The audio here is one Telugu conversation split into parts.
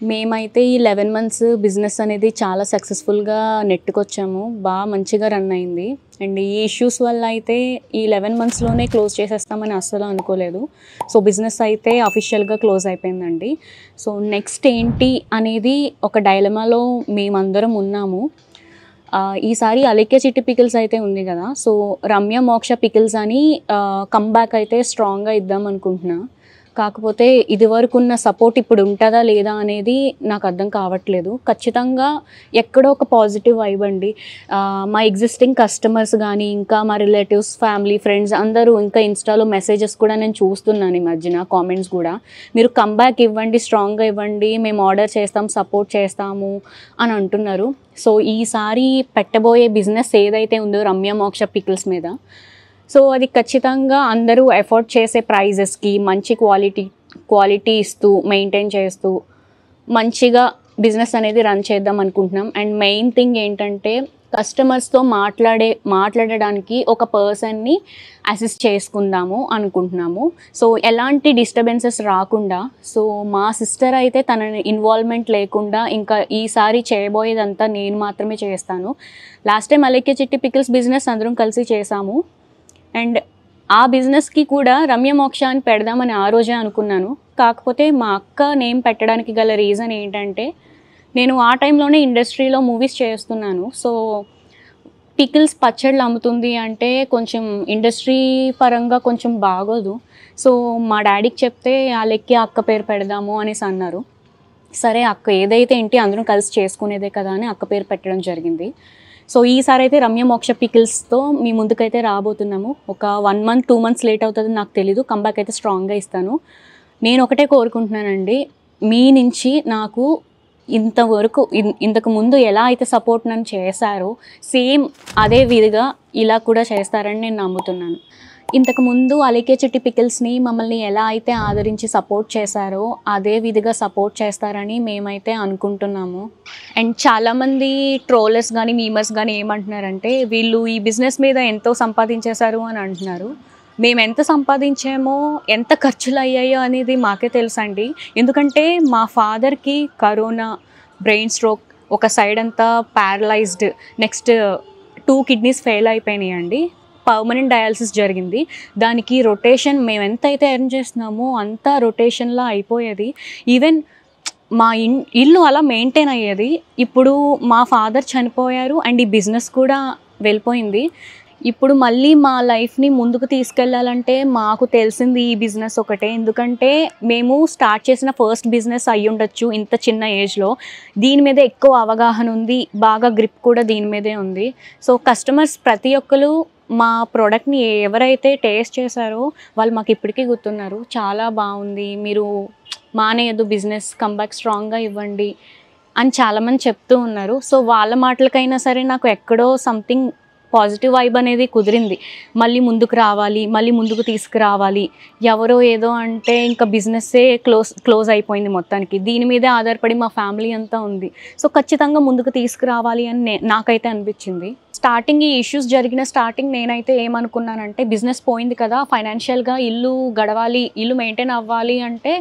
మేమైతే ఈ 11 మంత్స్ బిజినెస్ అనేది చాలా సక్సెస్ఫుల్‌గా నెట్టుకొచ్చాము. మంచిగా రన్ అయింది. అండ్ ఈ ఇష్యూస్ వల్ల అయితే ఈ 11 మంత్స్‌లోనే క్లోజ్ చేసేస్తామని అస్సలు అనుకోలేదు. సో, బిజినెస్ అయితే అఫీషియల్‌గా క్లోజ్ అయిపోయిందండి. సో, నెక్స్ట్ ఏంటి అనేది ఒక డైలమాలో మేమందరం ఉన్నాము. ఈసారి అలేఖ్య చిట్టి పికిల్స్ అయితే ఉంది కదా! సో, రమ్య మోక్ష పికిల్స్ అని కమ్‌బ్యాక్ అయితే స్ట్రాంగ్‌గా ఇద్దాం అనుకుంటున్నా. కాకపోతే ఇదివరకున్న సపోర్ట్ ఇప్పుడు ఉంటుందా లేదా అనేది నాకు అర్థం కావట్లేదు. ఖచ్చితంగా ఎక్కడో ఒక పాజిటివ్ వైబ్ అండి. మా ఎగ్జిస్టింగ్ కస్టమర్స్ కానీ, ఇంకా మా రిలేటివ్స్, ఫ్యామిలీ, ఫ్రెండ్స్ అందరూ ఇంకా ఇన్‌స్టాలో మెసేజెస్ కూడా నేను చూస్తున్నాను ఈ మధ్యన కామెంట్స్ కూడా. మీరు కమ్‌బ్యాక్ ఇవ్వండి, స్ట్రాంగ్‌గా ఇవ్వండి, మేము ఆర్డర్ చేస్తాం, సపోర్ట్ చేస్తాము అని అంటున్నారు. సో, ఈసారి పెట్టబోయే బిజినెస్ ఏదైతే ఉందో రమ్య మోక్ష పికిల్స్ మీద, సో, అది ఖచ్చితంగా అందరూ ఎఫోర్డ్ చేసే ప్రైజెస్‌కి మంచి క్వాలిటీ ఇస్తూ, మెయింటైన్ చేస్తూ, మంచిగా బిజినెస్ అనేది రన్ చేద్దాం అనుకుంటున్నాం. అండ్ మెయిన్ థింగ్ ఏంటంటే కస్టమర్స్‌తో మాట్లాడడానికి ఒక పర్సన్‌ని అసిస్ట్ చేసుకుందాము అనుకుంటున్నాము. సో, ఎలాంటి డిస్టర్బెన్సెస్ రాకుండా, సో, మా సిస్టర్ అయితే తన ఇన్వాల్వ్‌మెంట్ లేకుండా ఇంకా ఈసారి చేయబోయేదంతా నేను మాత్రమే చేస్తాను. లాస్ట్ టైం అలేఖ్య చిట్టి పికిల్స్ బిజినెస్ అందరం కలిసి చేసాము. అండ్ ఆ బిజినెస్‌కి కూడా రమ్య మోక్ష అని పెడదామని ఆ రోజే అనుకున్నాను. కాకపోతే మా అక్క నేమ్ పెట్టడానికి గల రీజన్ ఏంటంటే, నేను ఆ టైంలోనే ఇండస్ట్రీలో మూవీస్ చేస్తున్నాను. సో, పికిల్స్ పచ్చళ్ళు అమ్ముతుంది అంటే కొంచెం ఇండస్ట్రీ పరంగా కొంచెం బాగోదు. సో, మా డాడీకి చెప్తే అలేఖ్య అక్క పేరు పెడదాము అనేసి అన్నారు. సరే అక్క ఏదైతే ఏంటి అందరం కలిసి చేసుకునేదే కదా అని అక్క పేరు పెట్టడం జరిగింది. సో, ఈసారి అయితే రమ్య మోక్ష పికిల్స్‌తో మీ ముందుకైతే రాబోతున్నాము. ఒక 1 మంత్, 2 మంత్స్ లేట్ అవుతుందని నాకు తెలీదు. కమ్‌బ్యాక్ అయితే స్ట్రాంగ్‌గా ఇస్తాను. నేను ఒకటే కోరుకుంటున్నానండి, మీ నుంచి నాకు ఇంతవరకు ఇంతకు ముందు ఎలా అయితే సపోర్ట్ నన్ను చేశారో సేమ్ అదే విధిగా ఇలా కూడా చేస్తారని నేను నమ్ముతున్నాను. ఇంతకుముందు అలేఖ్య చిట్టి పికిల్స్‌ని మమ్మల్ని ఎలా అయితే ఆదరించి సపోర్ట్ చేశారో అదే విధిగా సపోర్ట్ చేస్తారని మేమైతే అనుకుంటున్నాము. అండ్ చాలామంది ట్రోలర్స్ కానీ, మీమర్స్ కానీ ఏమంటున్నారంటే, వీళ్ళు ఈ బిజినెస్ మీద ఎంతో సంపాదించేశారు అని అంటున్నారు. మేము ఎంత సంపాదించామో, ఎంత ఖర్చులు అయ్యాయో అనేది మాకే తెలుసండి. ఎందుకంటే మా ఫాదర్‌కి కరోనా, బ్రెయిన్ స్ట్రోక్, ఒక సైడ్ అంతా ప్యారలైజ్డ్, నెక్స్ట్ 2 కిడ్నీస్ ఫెయిల్ అయిపోయినాయండి. పర్మనెంట్ డయాలిసిస్ జరిగింది. దానికి రొటేషన్ మేము ఎంతైతే ఎర్న్ చేస్తున్నామో అంతా రొటేషన్‌లా అయిపోయేది. ఈవెన్ మా ఇల్లు అలా మెయింటైన్ అయ్యేది. ఇప్పుడు మా ఫాదర్ చనిపోయారు అండ్ ఈ బిజినెస్ కూడా వెళ్ళిపోయింది. ఇప్పుడు మళ్ళీ మా లైఫ్‌ని ముందుకు తీసుకెళ్ళాలంటే మాకు తెలిసింది ఈ బిజినెస్ ఒకటే. ఎందుకంటే మేము స్టార్ట్ చేసిన ఫస్ట్ బిజినెస్ అయ్యుండొచ్చు ఇంత చిన్న ఏజ్‌లో. దీని మీద ఎక్కువ అవగాహన ఉంది. బాగా గ్రిప్ కూడా దీని మీదే ఉంది. సో, కస్టమర్స్ ప్రతి ఒక్కరు మా ప్రోడక్ట్‌ని ఎవరైతే టేస్ట్ చేశారో వాళ్ళు మాకు ఇప్పటికీ గుర్తున్నారు. చాలా బాగుంది, మీరు మానేయొద్దు బిజినెస్, కమ్‌బ్యాక్ స్ట్రాంగ్‌గా ఇవ్వండి అని చాలామంది చెప్తూ ఉన్నారు. సో, వాళ్ళ మాటలకైనా సరే నాకు ఎక్కడో సంథింగ్ పాజిటివ్ వైబ్ అనేది కుదిరింది. మళ్ళీ ముందుకు రావాలి, మళ్ళీ ముందుకు తీసుకురావాలి. ఎవరో ఏదో అంటే ఇంకా బిజినెస్సే క్లోజ్ అయిపోయింది మొత్తానికి. దీని మీదే ఆధారపడి మా ఫ్యామిలీ అంతా ఉంది. సో, ఖచ్చితంగా ముందుకు తీసుకురావాలి అని నాకైతే అనిపించింది. ఈ ఇష్యూస్ జరిగిన స్టార్టింగ్ నేనైతే ఏమనుకున్నానంటే, బిజినెస్ పోయింది కదా, ఫైనాన్షియల్‌గా ఇల్లు గడవాలి, ఇల్లు మెయింటైన్ అవ్వాలి అంటే,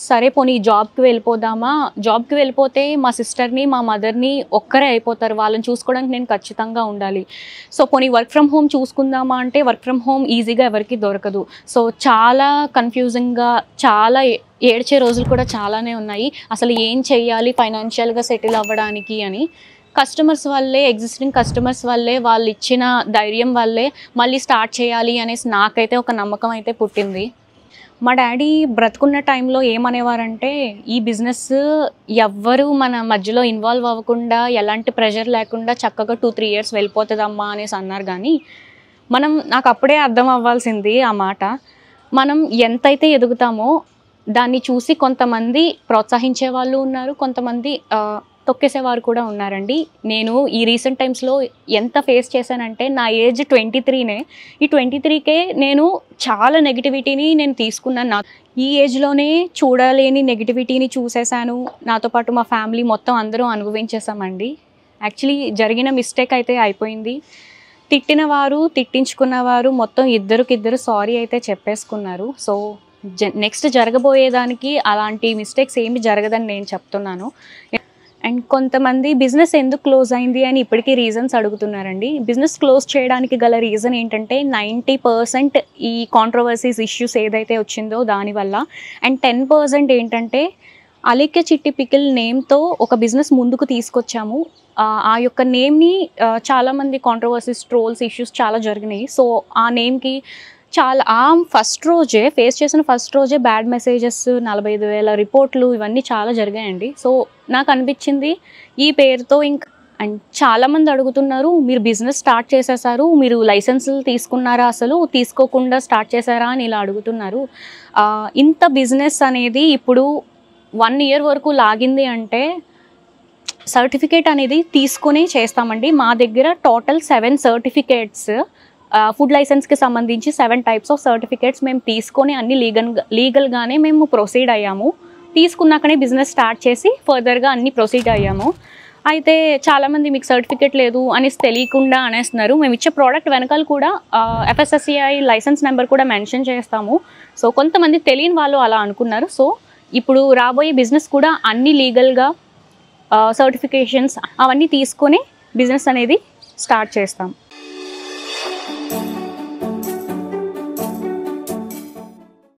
సరే పోనీ జాబ్‌కి వెళ్ళిపోదామా, జాబ్‌కి వెళ్ళిపోతే మా సిస్టర్‌ని, మా మదర్‌ని ఒక్కరే అయిపోతారు, వాళ్ళని చూసుకోవడానికి నేను ఖచ్చితంగా ఉండాలి. సో, పోనీ వర్క్ ఫ్రమ్ హోమ్ చూసుకుందామా అంటే, వర్క్ ఫ్రమ్ హోమ్ ఈజీగా ఎవరికీ దొరకదు. సో, చాలా కన్ఫ్యూజింగ్‌గా, చాలా ఏడ్చే రోజులు కూడా చాలానే ఉన్నాయి. అసలు ఏం చెయ్యాలి ఫైనాన్షియల్‌గా సెటిల్ అవ్వడానికి అని. కస్టమర్స్ వల్లే, ఎగ్జిస్టింగ్ కస్టమర్స్ వల్లే, వాళ్ళు ఇచ్చిన ధైర్యం వల్లే మళ్ళీ స్టార్ట్ చేయాలి అనేసి నాకైతే ఒక నమ్మకం అయితే పుట్టింది. మా డాడీ బ్రతుకున్న టైంలో ఏమనేవారంటే, ఈ బిజినెస్ ఎవ్వరూ మన మధ్యలో ఇన్వాల్వ్ అవ్వకుండా, ఎలాంటి ప్రెషర్ లేకుండా చక్కగా 2-3 ఇయర్స్ వెళ్ళిపోతుందమ్మా అనేసి అన్నారు. కానీ నాకు అప్పుడే అర్థం అవ్వాల్సింది ఆ మాట. మనం ఎంతైతే ఎదుగుతామో దాన్ని చూసి కొంతమంది ప్రోత్సహించే వాళ్ళు ఉన్నారు, కొంతమంది తొక్కేసేవారు కూడా ఉన్నారండి. నేను ఈ రీసెంట్ టైమ్స్‌లో ఎంత ఫేస్ చేశానంటే, నా ఏజ్ 23నే. ఈ 23కే నేను చాలా నెగిటివిటీని నేను తీసుకున్నాను. ఈ ఏజ్‌లోనే చూడలేని నెగిటివిటీని చూసేసాను. నాతో పాటు మా ఫ్యామిలీ మొత్తం అందరూ అనుభవించేసామండి. యాక్చువల్లీ జరిగిన మిస్టేక్ అయితే అయిపోయింది. తిట్టినవారు, తిట్టించుకున్నవారు మొత్తం ఇద్దరికిద్దరు సారీ అయితే చెప్పేసుకున్నారు. సో, నెక్స్ట్ జరగబోయేదానికి అలాంటి మిస్టేక్స్ ఏమి జరగదని నేను చెప్తున్నాను. అండ్ కొంతమంది బిజినెస్ ఎందుకు క్లోజ్ అయింది అని ఇప్పటికీ రీజన్స్ అడుగుతున్నారండి. బిజినెస్ క్లోజ్ చేయడానికి గల రీజన్ ఏంటంటే 90% ఈ కాంట్రవర్సీస్ ఇష్యూస్ ఏదైతే వచ్చిందో దానివల్ల, అండ్ 10% ఏంటంటే అలిఖ్య చిట్టి పికిల్ నేమ్తో ఒక బిజినెస్ ముందుకు తీసుకొచ్చాము. ఆ యొక్క నేమ్ని చాలామంది కాంట్రవర్సీస్, ట్రోల్స్, ఇష్యూస్ చాలా జరిగినాయి. సో ఆ నేమ్కి ఫస్ట్ రోజే ఫేస్ చేసిన ఫస్ట్ రోజే బ్యాడ్ మెసేజెస్, 45,000 రిపోర్ట్లు ఇవన్నీ చాలా జరిగాయండి. సో నాకు అనిపించింది ఈ పేరుతో అండ్ చాలామంది అడుగుతున్నారు, మీరు బిజినెస్ స్టార్ట్ చేసేసారు, మీరు లైసెన్సులు తీసుకున్నారా, అసలు తీసుకోకుండా స్టార్ట్ చేశారా అని ఇలా అడుగుతున్నారు. ఇంత బిజినెస్ అనేది ఇప్పుడు 1 year వరకు లాగింది అంటే సర్టిఫికేట్ అనేది తీసుకుని చేస్తామండి. మా దగ్గర టోటల్ 7 సర్టిఫికేట్స్, ఫుడ్ లైసెన్స్కి సంబంధించి 7 types ఆఫ్ సర్టిఫికేట్స్ మేము తీసుకొని అన్ని లీగల్గానే మేము ప్రొసీడ్ అయ్యాము. తీసుకున్నాకనే బిజినెస్ స్టార్ట్ చేసి ఫర్దర్గా అన్ని ప్రొసీడ్ అయ్యాము. అయితే చాలామంది మీకు సర్టిఫికేట్ లేదు అనేసి తెలియకుండా అనేస్తున్నారు. మేము ఇచ్చే ప్రోడక్ట్ వెనకాల కూడా FSSAI లైసెన్స్ నెంబర్ కూడా మెన్షన్ చేస్తాము. సో కొంతమంది తెలియని వాళ్ళు అలా అనుకున్నారు. సో ఇప్పుడు రాబోయే బిజినెస్ కూడా అన్ని లీగల్గా సర్టిఫికేషన్స్ అవన్నీ తీసుకొని బిజినెస్ అనేది స్టార్ట్ చేస్తాం.